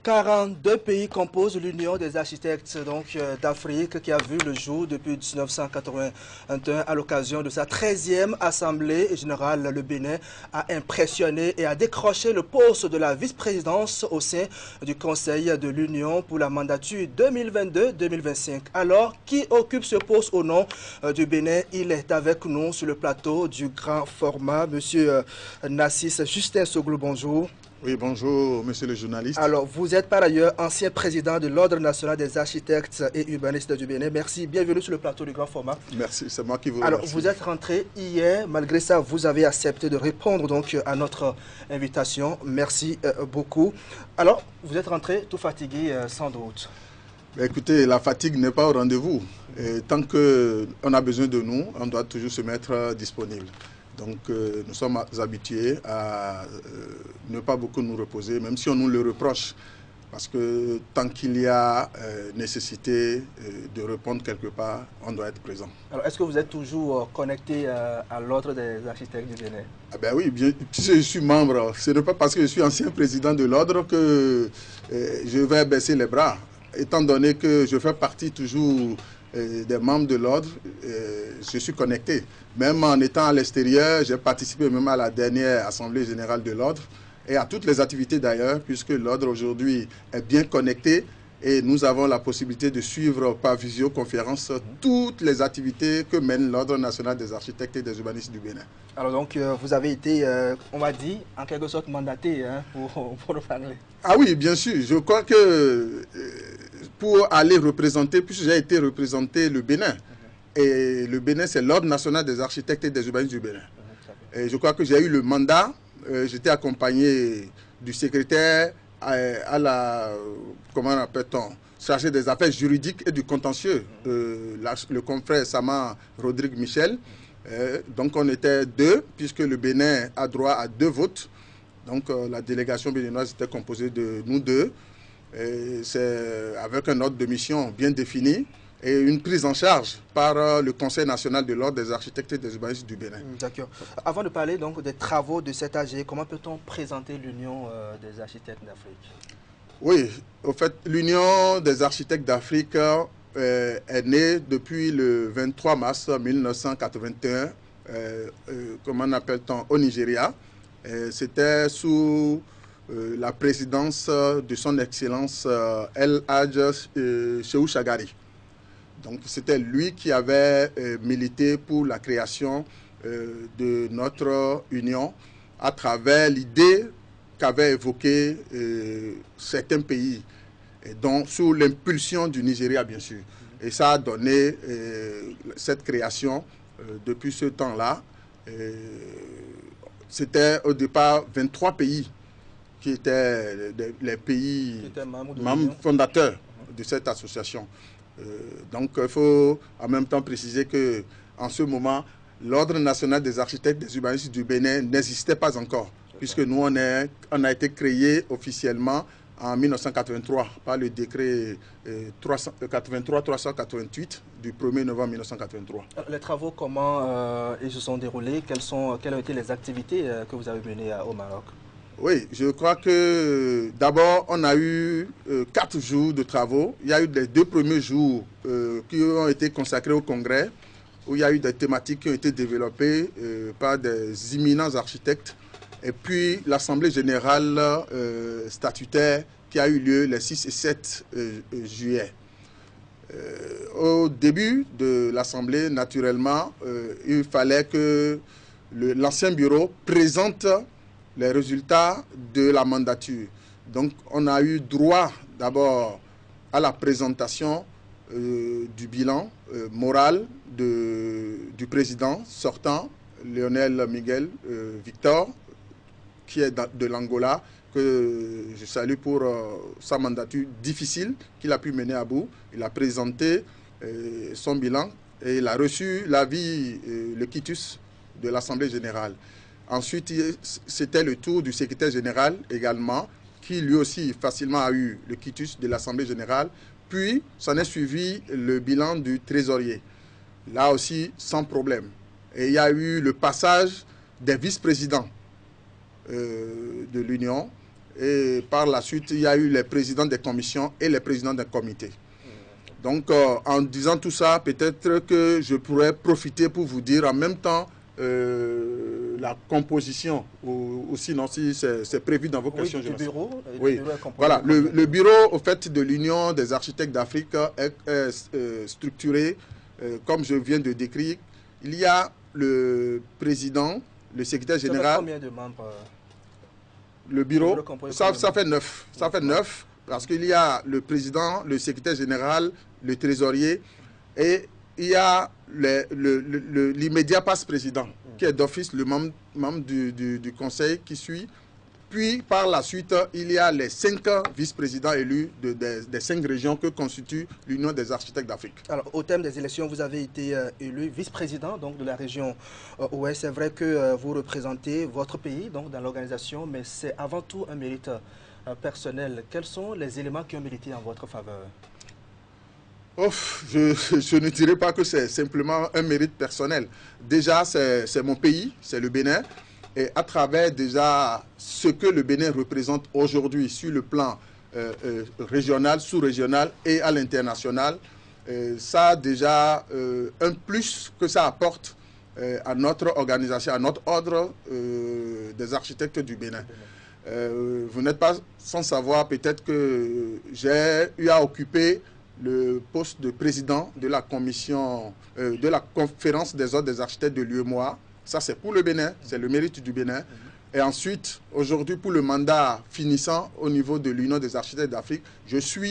42 pays composent l'Union des architectes d'Afrique qui a vu le jour depuis 1981 à l'occasion de sa 13e Assemblée générale. Le Bénin a impressionné et a décroché le poste de la vice-présidence au sein du Conseil de l'Union pour la mandature 2022-2025. Alors, qui occupe ce poste au nom du Bénin? Il est avec nous sur le plateau du grand format. Monsieur Nassis Justin Soglou, bonjour. Oui, bonjour, monsieur le journaliste. Alors, vous êtes par ailleurs ancien président de l'Ordre national des architectes et urbanistes du Bénin. Merci, bienvenue sur le plateau du grand format. Merci, c'est moi qui vous remercie. Alors, vous êtes rentré hier, malgré ça, vous avez accepté de répondre donc à notre invitation. Merci beaucoup. Alors, vous êtes rentré tout fatigué sans doute. Écoutez, la fatigue n'est pas au rendez-vous. Tant qu'on a besoin de nous, on doit toujours se mettre disponible. Donc, nous sommes habitués à ne pas beaucoup nous reposer, même si on nous le reproche. Parce que tant qu'il y a nécessité de répondre quelque part, on doit être présent. Alors, est-ce que vous êtes toujours connecté à l'Ordre des architectes du Bénin? Ah ben oui, bien, je suis membre. Ce n'est pas parce que je suis ancien président de l'Ordre que je vais baisser les bras. Étant donné que je fais partie toujours des membres de l'Ordre, je suis connecté. Même en étant à l'extérieur, j'ai participé même à la dernière Assemblée générale de l'Ordre et à toutes les activités d'ailleurs, puisque l'Ordre aujourd'hui est bien connecté et nous avons la possibilité de suivre par visioconférence toutes les activités que mène l'Ordre national des architectes et des urbanistes du Bénin. Alors donc, vous avez été, on m'a dit, en quelque sorte mandaté pour nous parler. Ah oui, bien sûr. Je crois que pour aller représenter, puisque j'ai été représenter le Bénin, et le Bénin, c'est l'Ordre national des architectes et des urbanistes du Bénin. Et je crois que j'ai eu le mandat, j'étais accompagné du secrétaire à la, comment appelle-t-on, chargé des affaires juridiques et du contentieux, le confrère Sama Rodrigue Michel. Donc on était deux, puisque le Bénin a droit à 2 votes. Donc la délégation béninoise était composée de nous deux. C'est avec un ordre de mission bien défini et une prise en charge par le Conseil national de l'Ordre des architectes et des urbanistes du Bénin. D'accord. Avant de parler donc des travaux de cet AG, comment peut-on présenter l'Union des architectes d'Afrique? Oui, au fait, l'Union des architectes d'Afrique est née depuis le 23 mars 1981, comment appelle-t-on, au Nigeria. C'était sous la présidence de son Excellence El Hadj Shehu Shagari. Donc c'était lui qui avait milité pour la création de notre union à travers l'idée qu'avaient évoqué certains pays, dont sous l'impulsion du Nigeria bien sûr. Et ça a donné cette création depuis ce temps-là. C'était au départ 23 pays qui étaient les pays membres fondateurs de cette association. Donc il faut en même temps préciser qu'en ce moment, l'Ordre national des architectes des urbanistes du Bénin n'existait pas encore, puisque nous, on a été créé officiellement en 1983 par le décret 83-388 du 1er novembre 1983. Les travaux, comment ils se sont déroulés? Quelles ont été les activités que vous avez menées au Maroc? Oui, je crois que d'abord, on a eu 4 jours de travaux. Il y a eu les 2 premiers jours qui ont été consacrés au congrès, où il y a eu des thématiques qui ont été développées par des éminents architectes. Et puis l'Assemblée générale statutaire qui a eu lieu les 6 et 7 juillet. Au début de l'Assemblée, naturellement, il fallait que l'ancien bureau présente les résultats de la mandature. Donc, on a eu droit d'abord à la présentation du bilan moral du président sortant, Lionel Miguel Victor, qui est de l'Angola, que je salue pour sa mandature difficile qu'il a pu mener à bout. Il a présenté son bilan et il a reçu l'avis, le quitus de l'Assemblée générale. Ensuite, c'était le tour du secrétaire général également, qui lui aussi facilement a eu le quitus de l'Assemblée générale. Puis, s'en est suivi le bilan du trésorier. Là aussi, sans problème. Et il y a eu le passage des vice-présidents de l'Union Et par la suite, il y a eu les présidents des commissions et les présidents des comités. Donc, en disant tout ça, peut-être que je pourrais profiter pour vous dire en même temps la composition, ou sinon si c'est prévu dans vos questions. Du bureau. Oui, voilà. Le bureau, au fait, de l'Union des architectes d'Afrique est structuré, comme je viens de décrire. Il y a le président, le secrétaire général. Combien de membres? Le bureau, ça fait 9. Ça fait 9, parce qu'il y a le président, le secrétaire général, le trésorier, et il y a l'immédiat passe-président, qui est d'office le membre du conseil qui suit. Puis, par la suite, il y a les 5 vice-présidents élus des 5 régions que constitue l'Union des architectes d'Afrique. Alors, au terme des élections, vous avez été élu vice-président de la région Ouest. C'est vrai que vous représentez votre pays donc, dans l'organisation, mais c'est avant tout un mérite personnel. Quels sont les éléments qui ont milité en votre faveur? Je ne dirais pas que c'est simplement un mérite personnel. Déjà, c'est mon pays, c'est le Bénin. Et à travers déjà ce que le Bénin représente aujourd'hui sur le plan régional, sous-régional et à l'international, ça a déjà un plus que ça apporte à notre organisation, à notre ordre des architectes du Bénin. Vous n'êtes pas sans savoir peut-être que j'ai eu à occuper le poste de président de la commission, de la conférence des ordres des architectes de l'UEMOA. Ça, c'est pour le Bénin, c'est le mérite du Bénin. Et ensuite, aujourd'hui, pour le mandat finissant au niveau de l'Union des architectes d'Afrique, je suis